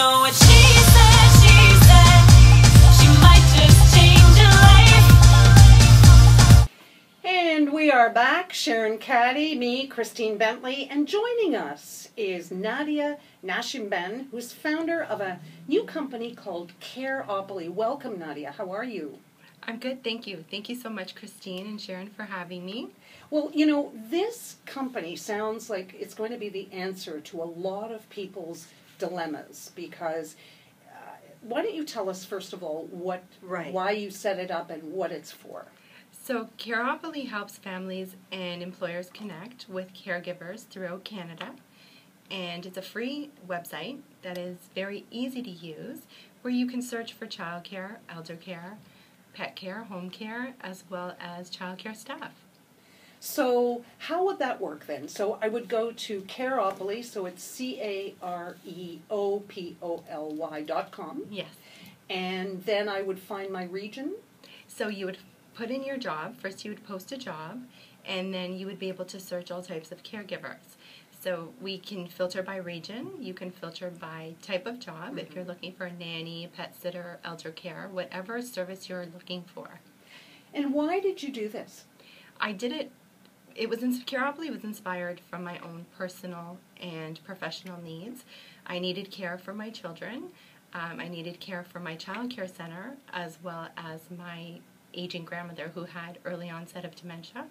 know what she said, she might just change your life. And we are back, Sharon Caddy, me, Christine Bentley, and joining us is Nadia Nascimben, who's founder of a new company called Careopoly. Welcome, Nadia. How are you? I'm good, thank you. Thank you so much, Christine and Sharon, for having me. Well, you know, this company sounds like it's going to be the answer to a lot of people's dilemmas because why don't you tell us, first of all, why you set it up and what it's for? So Careopoly helps families and employers connect with caregivers throughout Canada, and it's a free website that is very easy to use where you can search for childcare, elder care, pet care, home care, as well as childcare staff. So how would that work then? So I would go to Careopoly, so it's careopoly.com. Yes. And then I would find my region. So you would put in your job. First you would post a job, and then you would be able to search all types of caregivers. So we can filter by region. You can filter by type of job, if you're looking for a nanny, pet sitter, elder care, whatever service you're looking for. And why did you do this? I did it. Careopoly was inspired from my own personal and professional needs. I needed care for my children. I needed care for my child care center, as well as my aging grandmother who had early onset of dementia.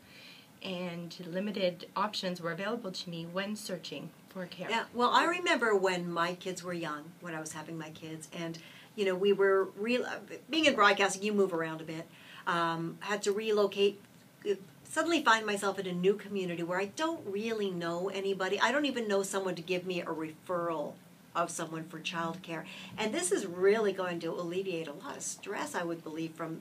And limited options were available to me when searching for care. Yeah, well, I remember when my kids were young, when I was having my kids, and, you know, we were, being in broadcasting, you move around a bit, had to relocate, suddenly find myself in a new community where I don't really know anybody. I don't even know someone to give me a referral of someone for childcare. And this is really going to alleviate a lot of stress, I would believe, from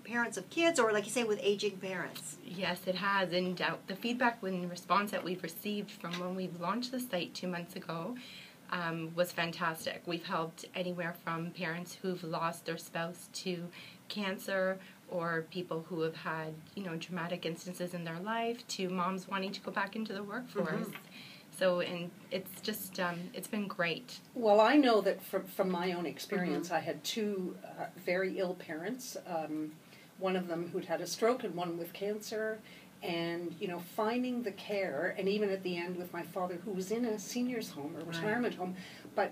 parents of kids, or like you say, with aging parents. Yes, it has. And the feedback and response that we've received from when we launched the site 2 months ago was fantastic. We've helped anywhere from parents who've lost their spouse to cancer, or people who have had, traumatic instances in their life, to moms wanting to go back into the workforce. So, and it's just, it's been great. Well, I know that from my own experience, I had two very ill parents, one of them who'd had a stroke and one with cancer, and, finding the care, and even at the end with my father, who was in a senior's home or retirement home, but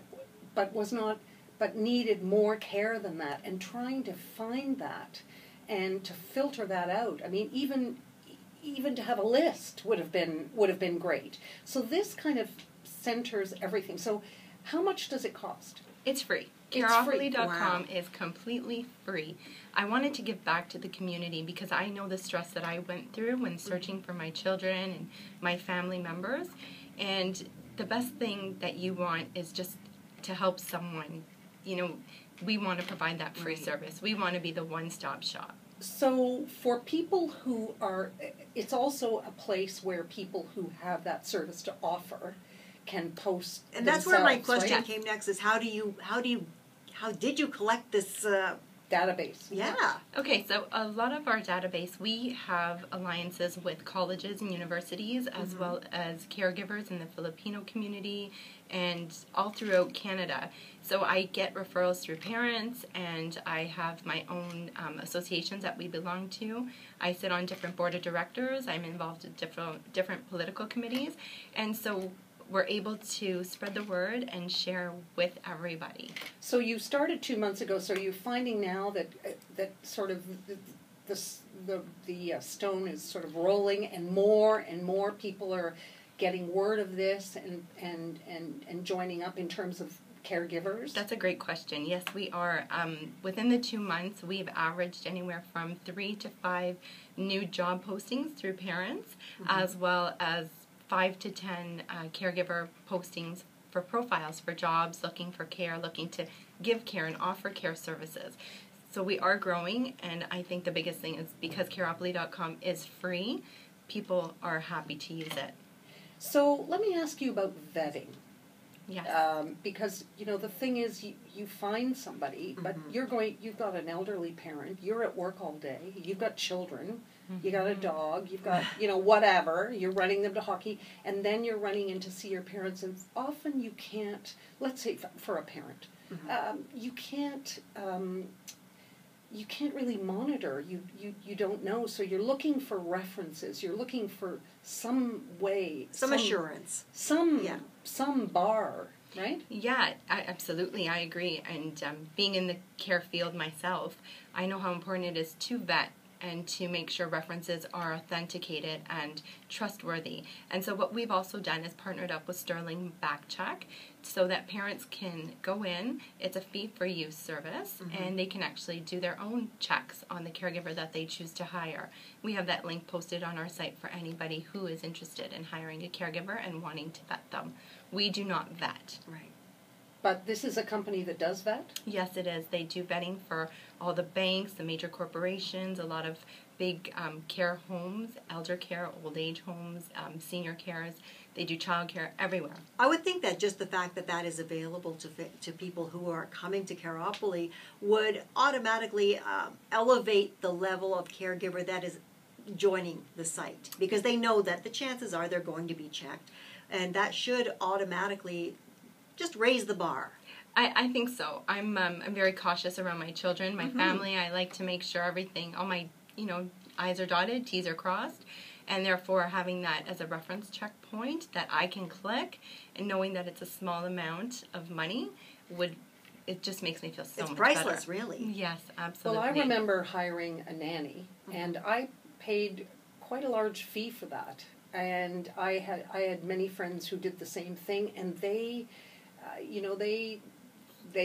needed more care than that, and trying to find that and to filter that out. I mean, even to have a list would have been great. So this kind of centers everything. So how much does it cost? It's free. Careopoly.com is completely free. I wanted to give back to the community because I know the stress that I went through when searching for my children and my family members. And the best thing that you want is just to help someone. We want to provide that free service. We want to be the one-stop shop. So for people who are, it's also a place where people who have that service to offer can post. And that's where my question came next: is how did you collect this database? Yeah. Okay, so a lot of our database, we have alliances with colleges and universities, as well as caregivers in the Filipino community and all throughout Canada. So I get referrals through parents, and I have my own associations that we belong to. I sit on different board of directors. I'm involved in different political committees, and so we're able to spread the word and share with everybody. So you started 2 months ago. So you're finding now that sort of the stone is sort of rolling, and more people are getting word of this and joining up in terms of caregivers? That's a great question. Yes, we are. Within the 2 months, we've averaged anywhere from 3 to 5 new job postings through parents, as well as 5 to 10 caregiver postings for profiles for jobs, looking for care, looking to give care and offer care services. So we are growing, and I think the biggest thing is because careopoly.com is free, people are happy to use it. So let me ask you about vetting. Yes. Because, the thing is, you find somebody, but you've got an elderly parent, you're at work all day, you've got children, you got a dog, you've got, whatever, you're running them to hockey, and then you're running in to see your parents, and often you can't, let's say for a parent, you can't really monitor. You don't know, so you're looking for references. You're looking for some way, some assurance, some bar, right? Yeah, absolutely, I agree. And being in the care field myself, I know how important it is to vet and to make sure references are authenticated and trustworthy. And so what we've also done is partnered up with Sterling Backcheck so that parents can go in, it's a fee-for-use service, and they can actually do their own checks on the caregiver that they choose to hire. We have that link posted on our site for anybody who is interested in hiring a caregiver and wanting to vet them. We do not vet. Right. But this is a company that does vet? Yes, it is. They do vetting for all the banks, the major corporations, a lot of big care homes, elder care, old age homes, senior cares. They do child care everywhere. I would think that just the fact that that is available to people who are coming to Careopoly would automatically elevate the level of caregiver that is joining the site, because they know that the chances are they're going to be checked, and that should automatically just raise the bar. I think so. I'm very cautious around my children, my family. I like to make sure everything, all my I's are dotted, T's are crossed, and therefore having that as a reference checkpoint that I can click, and knowing that it's a small amount of money it just makes me feel so much better. It's priceless, really. Yes, absolutely. Well, I remember hiring a nanny, and I paid quite a large fee for that. And I had many friends who did the same thing, and they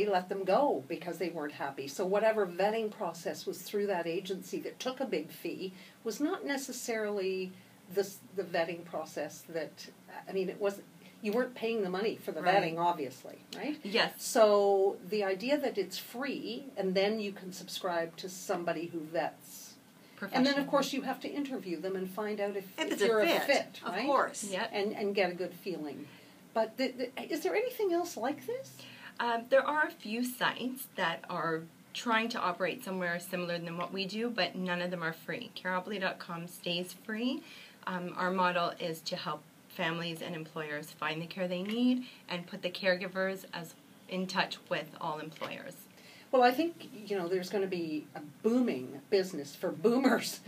let them go because they weren't happy. So whatever vetting process was through that agency that took a big fee was not necessarily the vetting process that, it wasn't, you weren't paying the money for the vetting, obviously, right? Yes. So the idea that it's free and then you can subscribe to somebody who vets. And then, of course, you have to interview them and find out if you're a fit, right? Of course. Yep. And get a good feeling. But is there anything else like this? There are a few sites that are trying to operate somewhere similar than what we do, but none of them are free. Careopoly.com stays free. Our model is to help families and employers find the care they need and put the caregivers in touch with all employers. Well, I think, there's going to be a booming business for boomers.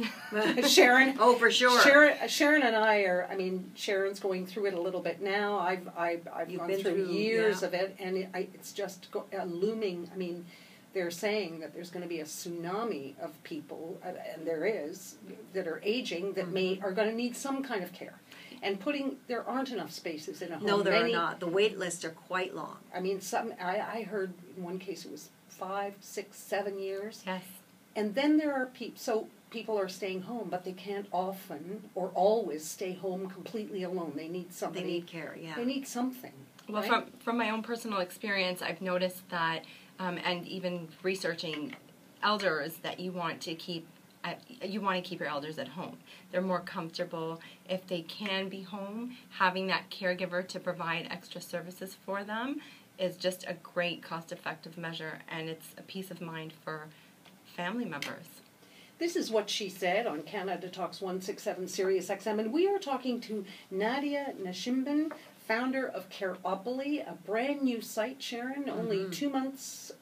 Sharon. Oh, for sure. Sharon and I are, Sharon's going through it a little bit now. I've gone through years of it, and it's just looming. They're saying that there's going to be a tsunami of people, and there is, that are aging that are going to need some kind of care. And there aren't enough spaces in a home. No, there are not. The wait lists are quite long. I heard in one case it was 5, 6, 7 years. Yes. And then there are people are staying home, but they can't often or always stay home completely alone. They need something. They need care, yeah. They need something. Well, right? from my own personal experience, I've noticed that, and even researching elders, that you want to keep your elders at home. They're more comfortable. If they can be home, having that caregiver to provide extra services for them is just a great cost-effective measure, and it's a peace of mind for family members. This is what she said on Canada Talks 167 SiriusXM, and we are talking to Nadia Nascimben, founder of Careopoly, a brand new site, Sharon, only 2 months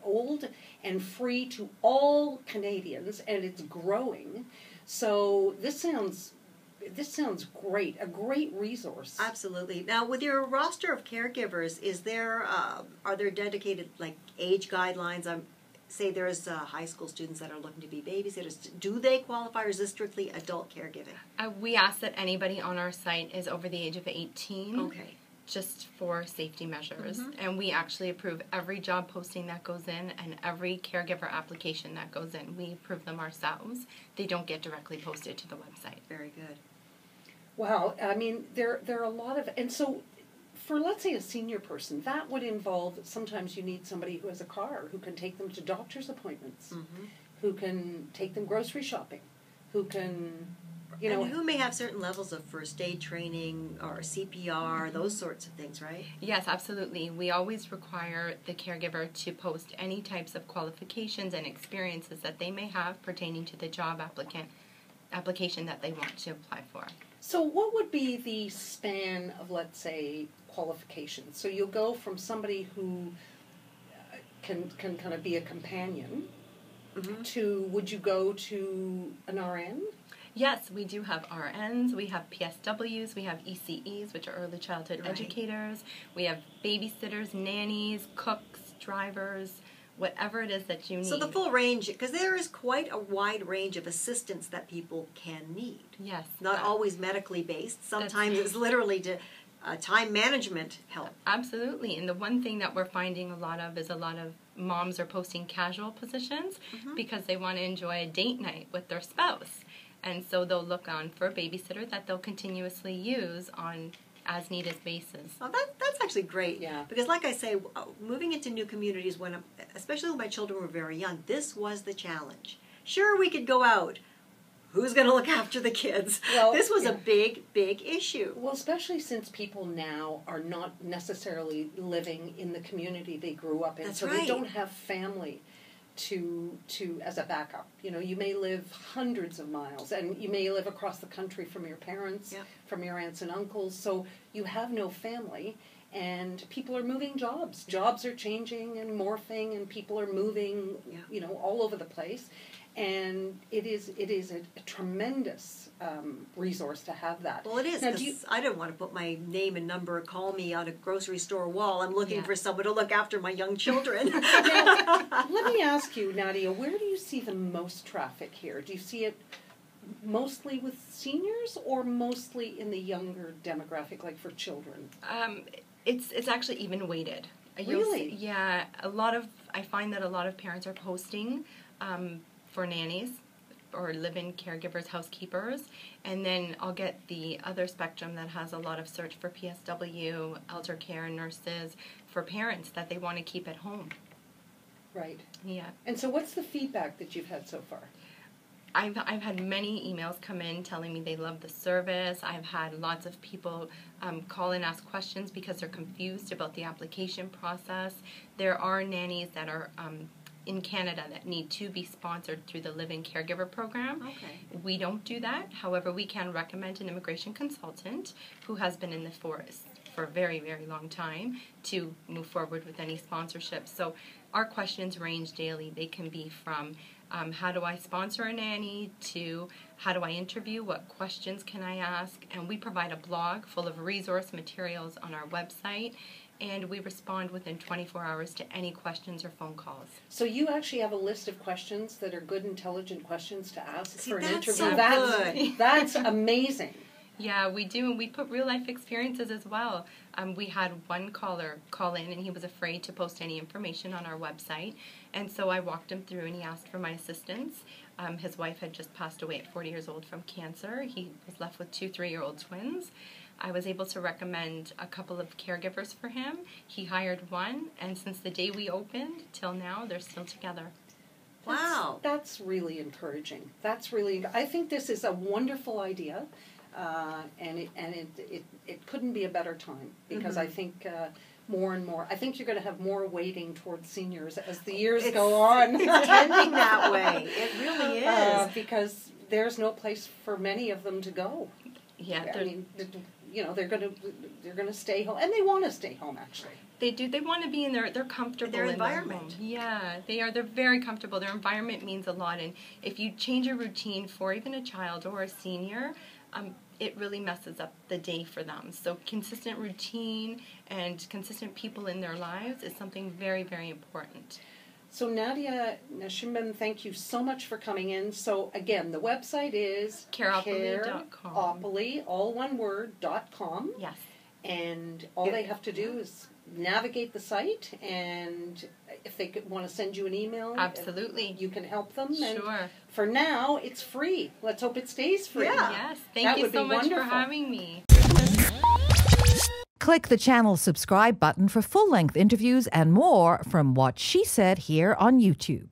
old and free to all Canadians, and it's growing. So this sounds great, a great resource. Absolutely. Now, with your roster of caregivers, are there dedicated age guidelines? Say there's high school students that are looking to be babysitters. Do they qualify, or is this strictly adult caregiving? We ask that anybody on our site is over the age of 18. Okay. Just for safety measures. And we actually approve every job posting that goes in and every caregiver application that goes in. We approve them ourselves. They don't get directly posted to the website. Very good. Wow, there are a lot of, and so for, let's say, a senior person, that would involve, sometimes you need somebody who has a car, who can take them to doctor's appointments, who can take them grocery shopping, who can, and who may have certain levels of first aid training or CPR, those sorts of things, right? Yes, absolutely. We always require the caregiver to post any types of qualifications and experiences that they may have pertaining to the job applicant application that they want to apply for. So what would be the span of, let's say, qualifications? So you'll go from somebody who can kind of be a companion to, would you go to an RN? Yes, we do have RNs, we have PSWs, we have ECEs, which are early childhood educators, we have babysitters, nannies, cooks, drivers, whatever it is that you need. So the full range, because there is quite a wide range of assistance that people can need. Yes. Not always medically based. Sometimes it's literally to time management help. Absolutely. And the one thing that we're finding a lot of is a lot of moms are posting casual positions because they want to enjoy a date night with their spouse. And so they'll look on for a babysitter that they'll continuously use on as needed basis. Oh, that's actually great. Yeah. Because like I say, moving into new communities, especially when my children were very young, this was the challenge. Sure, we could go out. Who's going to look after the kids? Well, this was a big, big issue. Well, especially since people now are not necessarily living in the community they grew up in. That's so right. They don't have family to as a backup. You know, you may live hundreds of miles, and you may live across the country from your parents, from your aunts and uncles, so you have no family, and people are moving jobs. Jobs are changing and morphing, and people are moving, you know, all over the place. And it is a tremendous resource to have that. Well, it is, because I don't want to put my name and number, call me on a grocery store wall. I'm looking for someone to look after my young children. Now, let me ask you, Nadia, where do you see the most traffic here? Do you see it mostly with seniors or mostly in the younger demographic, like for children? It's actually even weighted. Really? Yeah, I find that a lot of parents are posting for nannies or live-in caregivers, housekeepers, and then I'll get the other spectrum that has a lot of search for PSW, elder care nurses, for parents that they want to keep at home. Right. Yeah. And so what's the feedback that you've had so far? I've had many emails come in telling me they love the service. I've had lots of people call and ask questions because they're confused about the application process. There are nannies that are in Canada that need to be sponsored through the Live-In Caregiver Program. Okay. We don't do that. However, we can recommend an immigration consultant who has been in the force for a very, very long time to move forward with any sponsorship. So our questions range daily. They can be from how do I sponsor a nanny to how do I interview, what questions can I ask, and we provide a blog full of resource materials on our website, and we respond within 24 hours to any questions or phone calls. So you actually have a list of questions that are good, intelligent questions to ask for an that's interview. so good. That's amazing. Yeah, we do, and we put real-life experiences as well. We had one caller call in, and he was afraid to post any information on our website, and so I walked him through, and he asked for my assistance. His wife had just passed away at 40 years old from cancer. He was left with 2 3-year-old twins. I was able to recommend a couple of caregivers for him. He hired one, and since the day we opened till now, they're still together. Wow. That's really encouraging. I think this is a wonderful idea. And it couldn't be a better time because I think more and more. I think you're going to have more weighting towards seniors as the years go on. It's tending that way. It really is. Because there's no place for many of them to go. Yeah, I mean, you know, they're going to stay home, and they want to stay home. Actually, they do. They want to be in they're comfortable their in environment. Their home. Yeah, they are. They're very comfortable. Their environment means a lot, and if you change a routine for even a child or a senior, it really messes up the day for them. So consistent routine and consistent people in their lives is something very, very important. So Nadia Nascimben, thank you so much for coming in. So again, the website is careopoly.com. careopoly, all one word, .com. Yes. And all they have to do is navigate the site, and if they want to send you an email, Absolutely. you can help them. And Sure. for now, it's free. Let's hope it stays free. Yeah. Yes. That Thank you would be so much for wonderful. having me. Click the channel subscribe button for full-length interviews and more from What She Said here on YouTube.